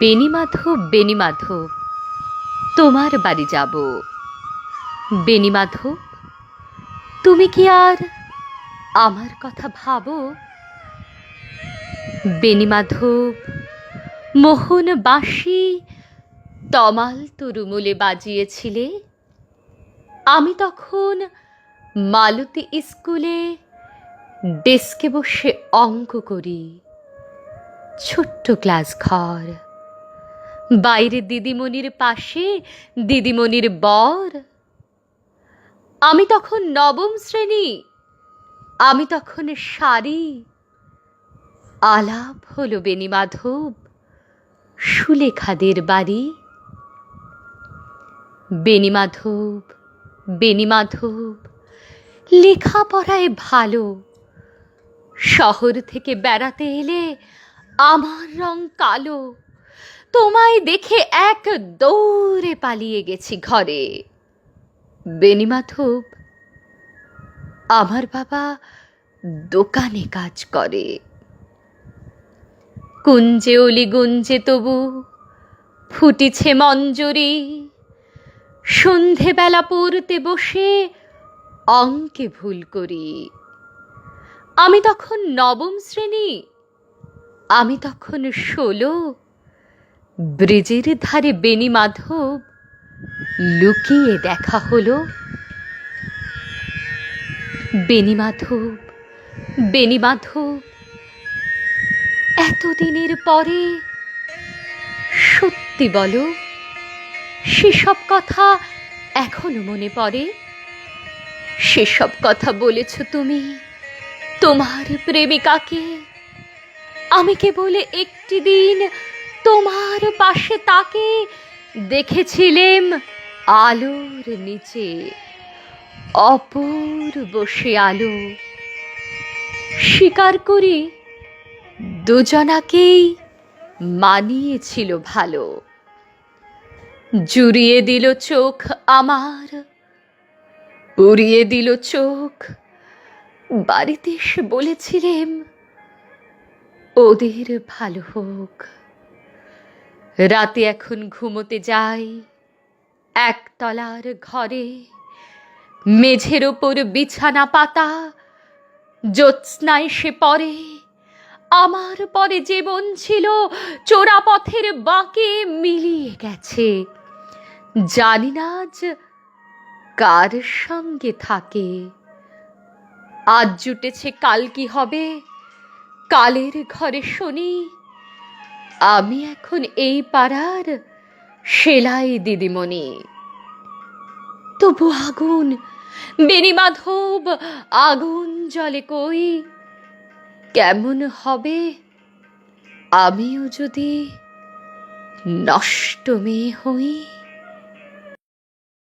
বেণীমাধব, বেণীমাধব, তোমার বাড়ি যাব। বেণীমাধব, তুমি কি আর আমার কথা ভাবো? বেণীমাধব, মোহন বাঁশি তমাল তরুমুলে বাজিয়েছিলে, আমি তখন মালতী স্কুলে ডেস্কে বসে অঙ্ক করি। ছোট্ট ক্লাস ঘর, বাইরে দিদিমণির পাশে দিদিমণির বর। আমি তখন নবম শ্রেণী, আমি তখন শাড়ি। আলাপ হলো বেণীমাধব সুলেখাদের বাড়ি। বেণীমাধব, বেণীমাধব, লেখাপড়ায় ভালো। শহর থেকে বেড়াতে এলে আমার রং কালো। তোমায় দেখে এক দৌড়ে পালিয়ে গেছি ঘরে। বেণীমাধব, আমার বাবা দোকানে কাজ করে। কুঞ্জে অলি গুঞ্জে তবু ফুটিছে মঞ্জরি। সন্ধেবেলা পড়তে বসে অঙ্কে ভুল করি। আমি তখন নবম শ্রেণী, আমি তখন 16। ব্রিজের ধারে বেণীমাধব লুকিয়ে দেখা হলো। বেণীমাধব, বেণীমাধব, এতদিনের পরে সত্যি বলো, সেসব কথা এখনো মনে পড়ে? সেসব কথা বলেছ তুমি তোমার প্রেমিকাকে। আমি কেবল একটি দিন তোমার পাশে তাকে দেখেছিলেম আলোর নিচে, অপূর্ব সে আলো। স্বীকার করি দুজনাকেই মানিয়েছিল ভালো। জুড়িয়ে দিল চোখ আমার, উড়িয়ে দিল চোখ। বাড়িতে এসে বলেছিলেম ওদের ভালো হোক। রাতে এখন ঘুমোতে যাই একতলার ঘরে। মেঝের ওপর বিছানা পাতা, জ্যোৎস্নায় সে পড়ে। আমার পরে জীবন ছিল চোরা পথের বাঁকে মিলিয়ে গেছে। জানি না আজ কার সঙ্গে থাকে। আজ জুটেছে কাল কি হবে, কালের ঘরে শনি। আমি এখন এই পাড়ার সেলাই দিদিমণি। তবু আগুন, বেণীমাধব, আগুন জ্বলে কই। কেমন হবে আমিও যদি নষ্ট মেয়ে হই।